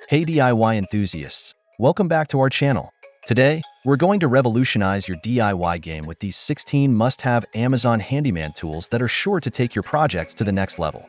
Hey DIY enthusiasts, welcome back to our channel. Today, we're going to revolutionize your DIY game with these 16 must-have Amazon handyman tools that are sure to take your projects to the next level.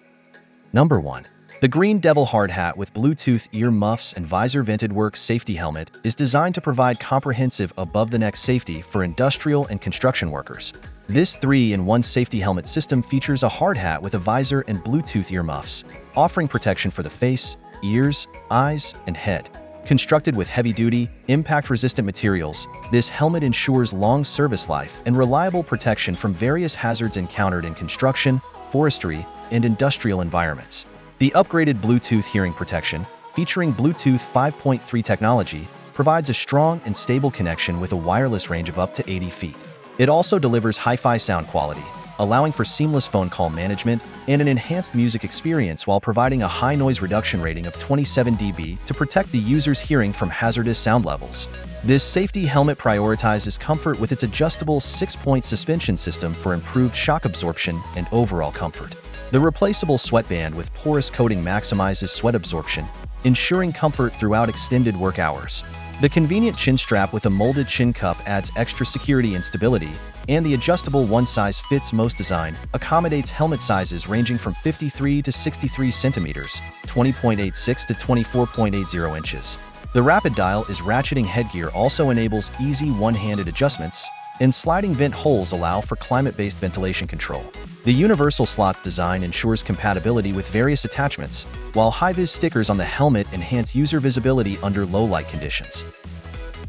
Number 1. The Green Devil Hard Hat with Bluetooth ear muffs and visor vented work safety helmet is designed to provide comprehensive above-the-neck safety for industrial and construction workers. This 3-in-1 safety helmet system features a hard hat with a visor and Bluetooth ear muffs, offering protection for the face, ears, eyes, and head. Constructed with heavy-duty, impact-resistant materials, this helmet ensures long service life and reliable protection from various hazards encountered in construction, forestry, and industrial environments. The upgraded Bluetooth hearing protection, featuring Bluetooth 5.3 technology, provides a strong and stable connection with a wireless range of up to 80 feet. It also delivers hi-fi sound quality, allowing for seamless phone call management and an enhanced music experience while providing a high noise reduction rating of 27 dB to protect the user's hearing from hazardous sound levels. This safety helmet prioritizes comfort with its adjustable 6-point suspension system for improved shock absorption and overall comfort. The replaceable sweatband with porous coating maximizes sweat absorption, ensuring comfort throughout extended work hours. The convenient chin strap with a molded chin cup adds extra security and stability, and the adjustable one-size-fits-most design accommodates helmet sizes ranging from 53 to 63 centimeters, 20.86 to 24.80 inches. The rapid dial is ratcheting headgear also enables easy one-handed adjustments, and sliding vent holes allow for climate-based ventilation control. The universal slots design ensures compatibility with various attachments, while high-vis stickers on the helmet enhance user visibility under low-light conditions.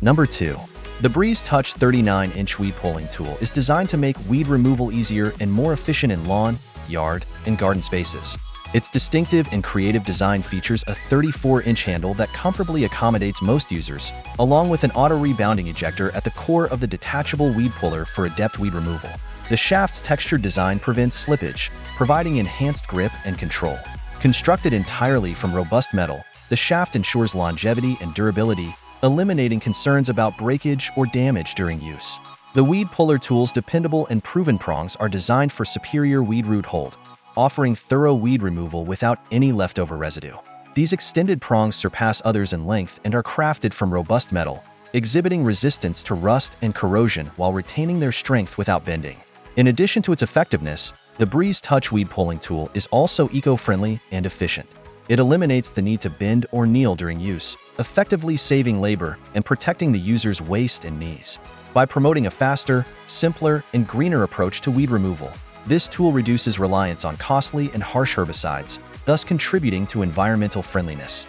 Number 2. The Breeze Touch 39-inch weed pulling tool is designed to make weed removal easier and more efficient in lawn, yard, and garden spaces. Its distinctive and creative design features a 34-inch handle that comfortably accommodates most users, along with an auto-rebounding ejector at the core of the detachable weed puller for adept weed removal. The shaft's textured design prevents slippage, providing enhanced grip and control. Constructed entirely from robust metal, the shaft ensures longevity and durability, eliminating concerns about breakage or damage during use. The weed puller tool's dependable and proven prongs are designed for superior weed root hold, offering thorough weed removal without any leftover residue. These extended prongs surpass others in length and are crafted from robust metal, exhibiting resistance to rust and corrosion while retaining their strength without bending. In addition to its effectiveness, the Breeze Touch weed pulling tool is also eco-friendly and efficient. It eliminates the need to bend or kneel during use, effectively saving labor and protecting the user's waist and knees. By promoting a faster, simpler, and greener approach to weed removal, this tool reduces reliance on costly and harsh herbicides, thus contributing to environmental friendliness.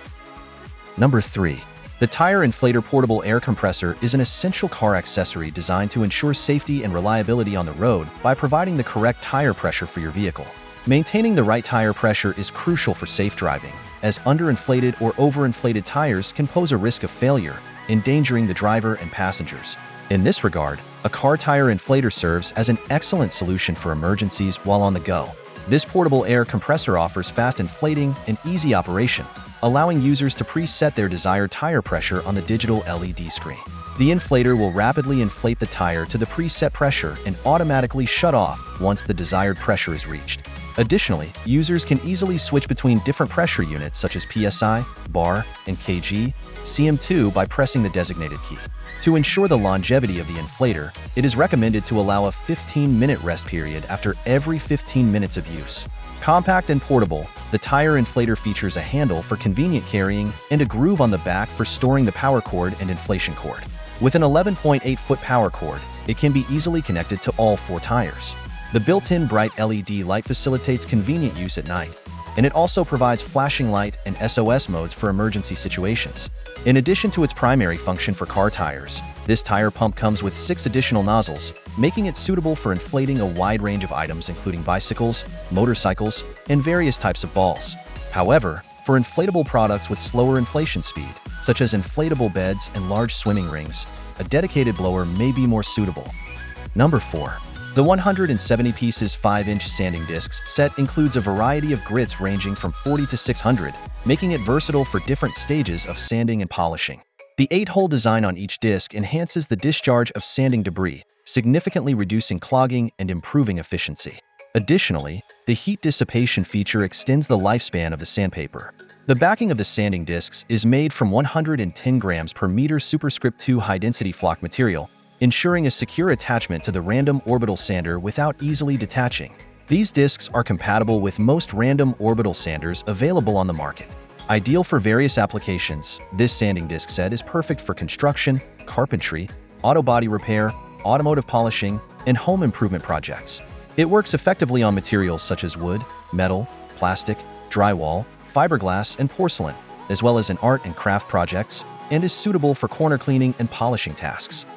Number 3. The Tire Inflator Portable Air Compressor is an essential car accessory designed to ensure safety and reliability on the road by providing the correct tire pressure for your vehicle. Maintaining the right tire pressure is crucial for safe driving, as underinflated or overinflated tires can pose a risk of failure, endangering the driver and passengers. In this regard, a car tire inflator serves as an excellent solution for emergencies while on the go. This portable air compressor offers fast inflating and easy operation, allowing users to preset their desired tire pressure on the digital LED screen. The inflator will rapidly inflate the tire to the preset pressure and automatically shut off once the desired pressure is reached. Additionally, users can easily switch between different pressure units such as PSI, bar, and kg, cm2 by pressing the designated key. To ensure the longevity of the inflator, it is recommended to allow a 15-minute rest period after every 15 minutes of use. Compact and portable, the tire inflator features a handle for convenient carrying and a groove on the back for storing the power cord and inflation cord. With an 11.8-foot power cord, it can be easily connected to all 4 tires. The built-in bright LED light facilitates convenient use at night, and it also provides flashing light and SOS modes for emergency situations. In addition to its primary function for car tires, this tire pump comes with 6 additional nozzles, making it suitable for inflating a wide range of items including bicycles, motorcycles, and various types of balls. However, for inflatable products with slower inflation speed, such as inflatable beds and large swimming rings, a dedicated blower may be more suitable. Number 4. The 170 pieces 5-inch sanding discs set includes a variety of grits ranging from 40 to 600, making it versatile for different stages of sanding and polishing. The 8-hole design on each disc enhances the discharge of sanding debris, significantly reducing clogging and improving efficiency. Additionally, the heat dissipation feature extends the lifespan of the sandpaper. The backing of the sanding discs is made from 110 grams per meter superscript 2 high-density flock material, ensuring a secure attachment to the random orbital sander without easily detaching. These discs are compatible with most random orbital sanders available on the market. Ideal for various applications, this sanding disc set is perfect for construction, carpentry, auto body repair, automotive polishing, and home improvement projects. It works effectively on materials such as wood, metal, plastic, drywall, fiberglass, and porcelain, as well as in art and craft projects, and is suitable for corner cleaning and polishing tasks.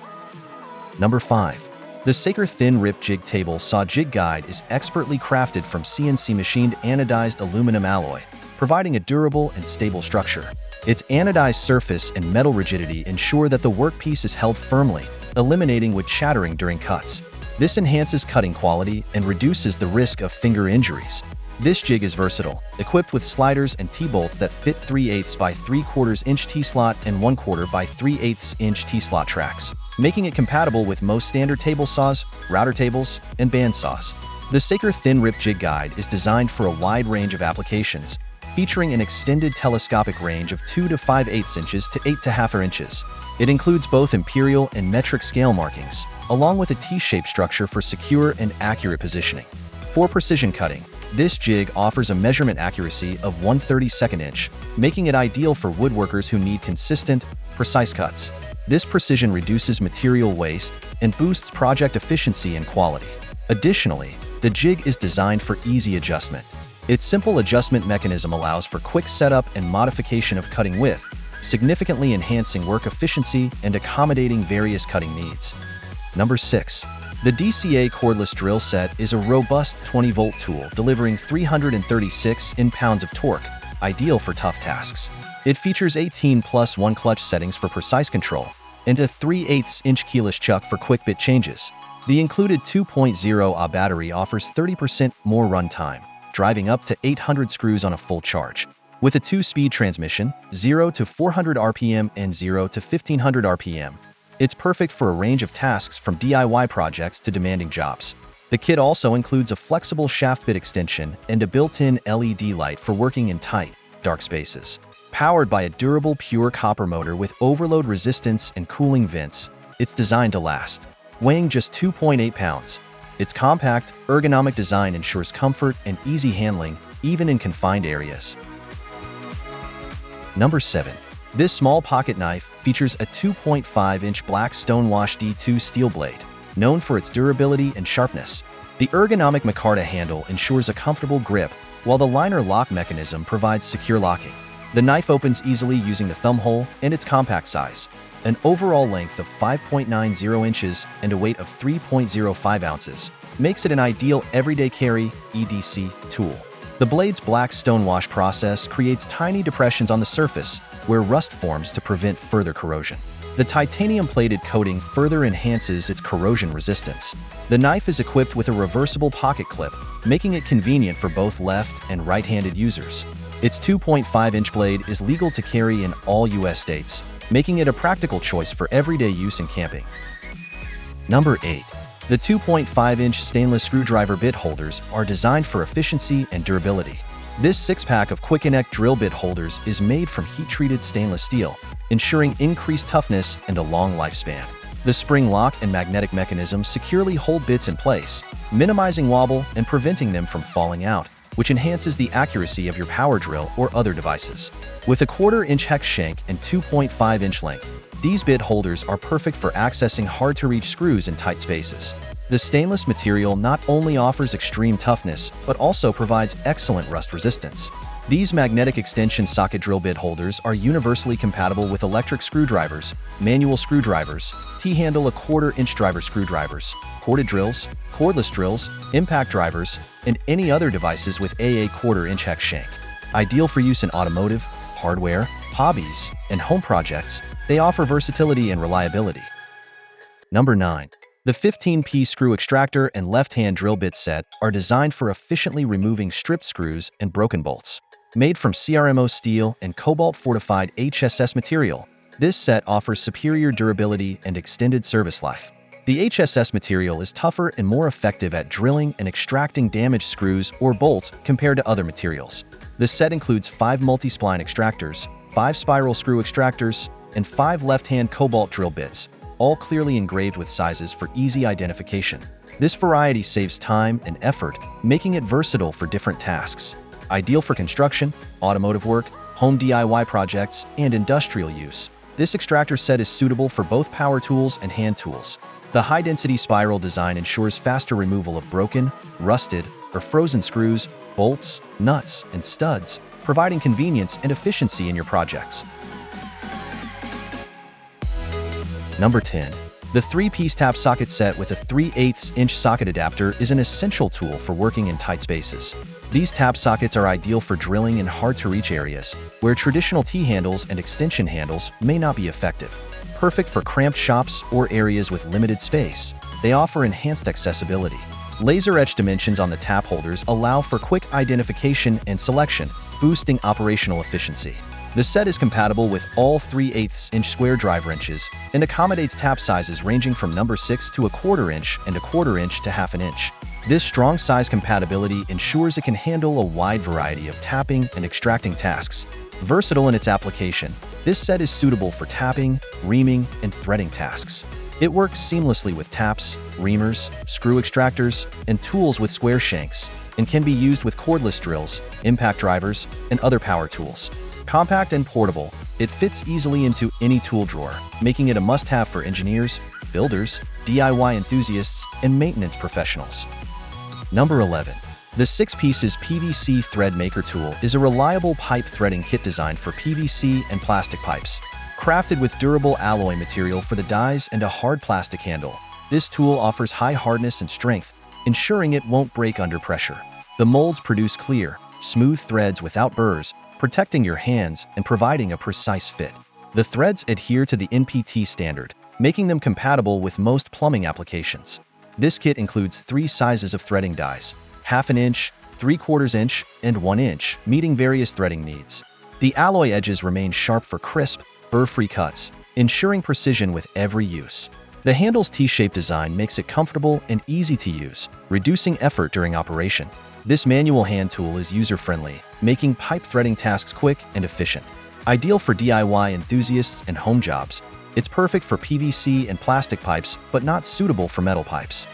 Number 5. The Saker Thin Rip Jig Table Saw Jig Guide is expertly crafted from CNC machined anodized aluminum alloy, providing a durable and stable structure. Its anodized surface and metal rigidity ensure that the workpiece is held firmly, eliminating wood shattering during cuts. This enhances cutting quality and reduces the risk of finger injuries. This jig is versatile, equipped with sliders and T-bolts that fit 3/8 by 3/4 inch T-slot and 1/4 by 3/8 inch T-slot tracks, making it compatible with most standard table saws, router tables, and band saws. The Saker Thin Rip Jig Guide is designed for a wide range of applications, featuring an extended telescopic range of 2 to 5/8 inches to 8 to 1/2 inches. It includes both imperial and metric scale markings, along with a T-shaped structure for secure and accurate positioning. For precision cutting, this jig offers a measurement accuracy of 1/32 inch, making it ideal for woodworkers who need consistent, precise cuts. This precision reduces material waste and boosts project efficiency and quality. Additionally, the jig is designed for easy adjustment. Its simple adjustment mechanism allows for quick setup and modification of cutting width, significantly enhancing work efficiency and accommodating various cutting needs. Number 6. The DCA Cordless Drill Set is a robust 20-volt tool delivering 336 N-pounds of torque, ideal for tough tasks. It features 18+1 clutch settings for precise control and a 3/8 inch keyless chuck for quick bit changes. The included 2.0 Ah battery offers 30% more runtime, driving up to 800 screws on a full charge. With a 2-speed transmission, 0 to 400 RPM and 0 to 1500 RPM, it's perfect for a range of tasks from DIY projects to demanding jobs. The kit also includes a flexible shaft bit extension and a built-in LED light for working in tight, dark spaces. Powered by a durable pure copper motor with overload resistance and cooling vents, it's designed to last. Weighing just 2.8 pounds, its compact, ergonomic design ensures comfort and easy handling, even in confined areas. Number 7. This small pocket knife features a 2.5-inch black stonewash D2 steel blade, known for its durability and sharpness. The ergonomic micarta handle ensures a comfortable grip, while the liner lock mechanism provides secure locking. The knife opens easily using the thumb hole and its compact size. An overall length of 5.90 inches and a weight of 3.05 ounces makes it an ideal everyday carry (EDC) tool. The blade's black stonewash process creates tiny depressions on the surface where rust forms to prevent further corrosion. The titanium-plated coating further enhances its corrosion resistance. The knife is equipped with a reversible pocket clip, making it convenient for both left and right-handed users. Its 2.5-inch blade is legal to carry in all U.S. states, making it a practical choice for everyday use in camping. Number 8. The 2.5-inch stainless screwdriver bit holders are designed for efficiency and durability. This 6-pack of Quick Connect drill bit holders is made from heat-treated stainless steel, ensuring increased toughness and a long lifespan. The spring lock and magnetic mechanism securely hold bits in place, minimizing wobble and preventing them from falling out, which enhances the accuracy of your power drill or other devices. With a 1/4-inch hex shank and 2.5-inch length, these bit holders are perfect for accessing hard-to-reach screws in tight spaces. The stainless material not only offers extreme toughness, but also provides excellent rust resistance. These magnetic extension socket drill bit holders are universally compatible with electric screwdrivers, manual screwdrivers, T-handle 1/4-inch driver screwdrivers, corded drills, cordless drills, impact drivers, and any other devices with a 1/4-inch hex shank. Ideal for use in automotive, hardware, hobbies, and home projects, they offer versatility and reliability. Number 9. The 15-piece screw extractor and left-hand drill bit set are designed for efficiently removing stripped screws and broken bolts. Made from CRMO steel and cobalt-fortified HSS material, this set offers superior durability and extended service life. The HSS material is tougher and more effective at drilling and extracting damaged screws or bolts compared to other materials. This set includes 5 multi-spline extractors, 5 spiral screw extractors, and 5 left-hand cobalt drill bits, all clearly engraved with sizes for easy identification. This variety saves time and effort, making it versatile for different tasks. Ideal for construction, automotive work, home DIY projects, and industrial use. This extractor set is suitable for both power tools and hand tools. The high-density spiral design ensures faster removal of broken, rusted, or frozen screws, bolts, nuts, and studs, providing convenience and efficiency in your projects. Number 10. The 3-piece tap socket set with a 3/8-inch socket adapter is an essential tool for working in tight spaces. These tap sockets are ideal for drilling in hard-to-reach areas, where traditional T-handles and extension handles may not be effective. Perfect for cramped shops or areas with limited space, they offer enhanced accessibility. Laser-etched dimensions on the tap holders allow for quick identification and selection, boosting operational efficiency. The set is compatible with all 3/8-inch square drive wrenches and accommodates tap sizes ranging from number 6 to 1/4 inch and 1/4 inch to 1/2 inch. This strong size compatibility ensures it can handle a wide variety of tapping and extracting tasks. Versatile in its application, this set is suitable for tapping, reaming, and threading tasks. It works seamlessly with taps, reamers, screw extractors, and tools with square shanks, and can be used with cordless drills, impact drivers, and other power tools. Compact and portable, it fits easily into any tool drawer, making it a must-have for engineers, builders, DIY enthusiasts, and maintenance professionals. Number 11. The 6-pieces PVC thread maker tool is a reliable pipe threading kit designed for PVC and plastic pipes. Crafted with durable alloy material for the dies and a hard plastic handle, this tool offers high hardness and strength, ensuring it won't break under pressure. The molds produce clear, smooth threads without burrs, protecting your hands and providing a precise fit. The threads adhere to the NPT standard, making them compatible with most plumbing applications. This kit includes 3 sizes of threading dies: 1/2 inch, 3/4 inch, and 1 inch, meeting various threading needs. The alloy edges remain sharp for crisp, burr-free cuts, ensuring precision with every use. The handle's T-shaped design makes it comfortable and easy to use, reducing effort during operation. This manual hand tool is user-friendly, making pipe threading tasks quick and efficient. Ideal for DIY enthusiasts and home jobs, it's perfect for PVC and plastic pipes, but not suitable for metal pipes.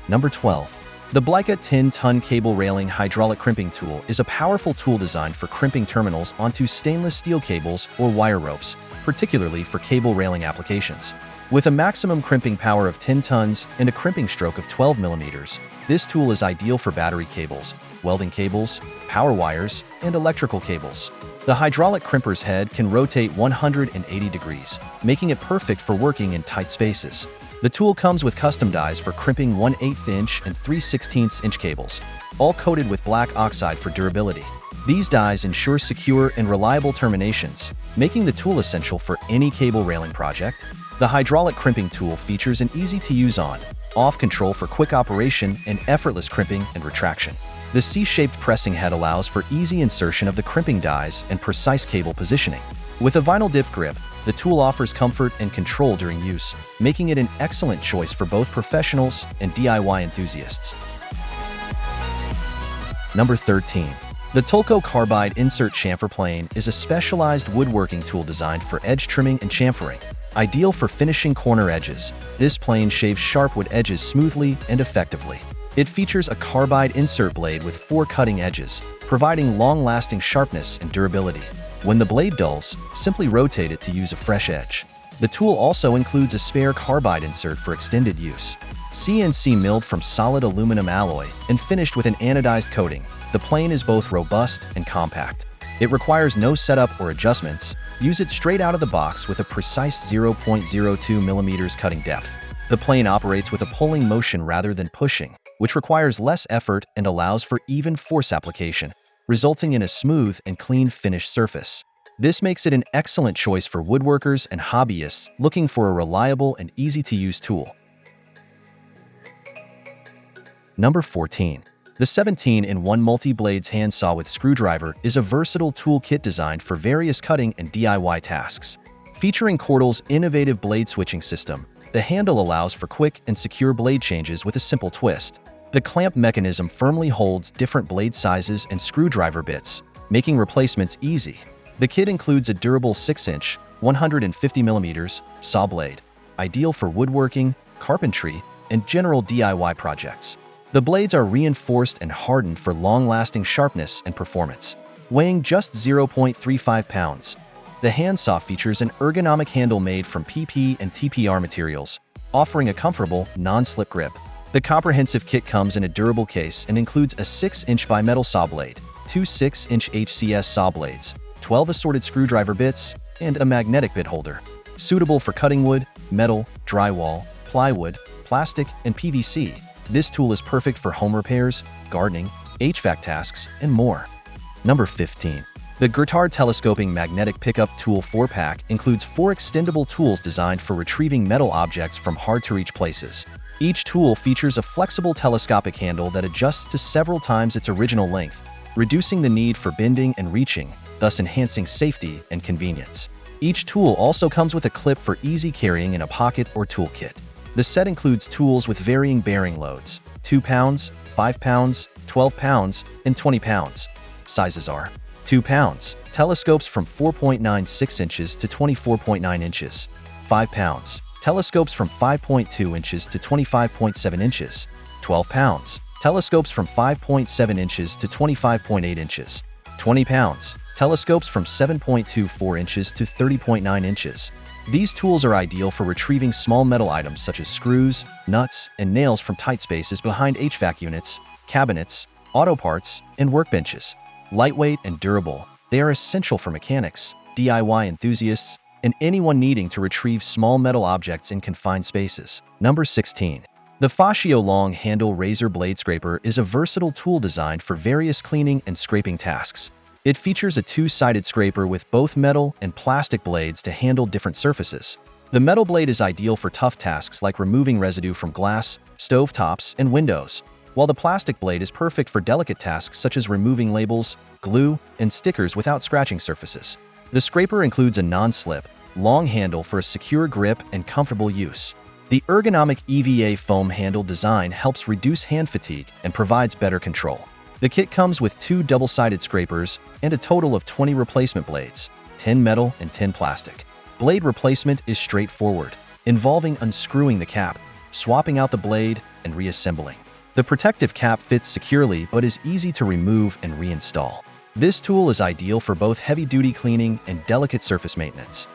Number 12. The Blyka 10-ton cable railing hydraulic crimping tool is a powerful tool designed for crimping terminals onto stainless steel cables or wire ropes, particularly for cable railing applications. With a maximum crimping power of 10 tons and a crimping stroke of 12 millimeters, this tool is ideal for battery cables, welding cables, power wires, and electrical cables. The hydraulic crimper's head can rotate 180 degrees, making it perfect for working in tight spaces. The tool comes with custom dies for crimping 1/8 inch and 3/16 inch cables, all coated with black oxide for durability. These dies ensure secure and reliable terminations, making the tool essential for any cable railing project. The hydraulic crimping tool features an easy-to-use on-off control for quick operation and effortless crimping and retraction. The C-shaped pressing head allows for easy insertion of the crimping dies and precise cable positioning. With a vinyl dip grip, the tool offers comfort and control during use, making it an excellent choice for both professionals and DIY enthusiasts. Number 13. The Tulco Carbide Insert Chamfer Plane is a specialized woodworking tool designed for edge trimming and chamfering. Ideal for finishing corner edges, this plane shaves sharp wood edges smoothly and effectively. It features a carbide insert blade with 4 cutting edges, providing long-lasting sharpness and durability. When the blade dulls, simply rotate it to use a fresh edge. The tool also includes a spare carbide insert for extended use. CNC milled from solid aluminum alloy and finished with an anodized coating, the plane is both robust and compact. It requires no setup or adjustments. Use it straight out of the box with a precise 0.02 millimeters cutting depth. The plane operates with a pulling motion rather than pushing, which requires less effort and allows for even force application, resulting in a smooth and clean finished surface. This makes it an excellent choice for woodworkers and hobbyists looking for a reliable and easy-to-use tool. Number 14. The 17-in-1 multi-blades handsaw with screwdriver is a versatile tool kit designed for various cutting and DIY tasks. Featuring Cordless' innovative blade switching system, The handle allows for quick and secure blade changes with a simple twist. The clamp mechanism firmly holds different blade sizes and screwdriver bits, making replacements easy. The kit includes a durable 6-inch, 150mm saw blade, ideal for woodworking, carpentry, and general DIY projects. The blades are reinforced and hardened for long-lasting sharpness and performance. Weighing just 0.35 pounds, the handsaw features an ergonomic handle made from PP and TPR materials, offering a comfortable, non-slip grip. The comprehensive kit comes in a durable case and includes a 6-inch bimetal saw blade, two 6-inch HCS saw blades, 12 assorted screwdriver bits, and a magnetic bit holder. Suitable for cutting wood, metal, drywall, plywood, plastic, and PVC, this tool is perfect for home repairs, gardening, HVAC tasks, and more. Number 15. The Gertard Telescoping Magnetic Pickup Tool 4-pack includes 4 extendable tools designed for retrieving metal objects from hard-to-reach places. Each tool features a flexible telescopic handle that adjusts to several times its original length, reducing the need for bending and reaching, thus enhancing safety and convenience. Each tool also comes with a clip for easy carrying in a pocket or toolkit. The set includes tools with varying bearing loads, 2 pounds, 5 pounds, 12 pounds, and 20 pounds. Sizes are 2 pounds, telescopes from 4.96 inches to 24.9 inches, 5 pounds, telescopes from 5.2 inches to 25.7 inches, 12 pounds, telescopes from 5.7 inches to 25.8 inches, 20 pounds, telescopes from 7.24 inches to 30.9 inches. These tools are ideal for retrieving small metal items such as screws, nuts, and nails from tight spaces behind HVAC units, cabinets, auto parts, and workbenches. Lightweight and durable, they are essential for mechanics, DIY enthusiasts, and anyone needing to retrieve small metal objects in confined spaces. Number 16. The Fascio Long Handle Razor Blade Scraper is a versatile tool designed for various cleaning and scraping tasks. It features a 2-sided scraper with both metal and plastic blades to handle different surfaces. The metal blade is ideal for tough tasks like removing residue from glass, stove tops, and windows, while the plastic blade is perfect for delicate tasks such as removing labels, glue, and stickers without scratching surfaces. The scraper includes a non-slip, long handle for a secure grip and comfortable use. The ergonomic EVA foam handle design helps reduce hand fatigue and provides better control. The kit comes with 2 double-sided scrapers and a total of 20 replacement blades, 10 metal and 10 plastic. Blade replacement is straightforward, involving unscrewing the cap, swapping out the blade, and reassembling. The protective cap fits securely but is easy to remove and reinstall. This tool is ideal for both heavy-duty cleaning and delicate surface maintenance.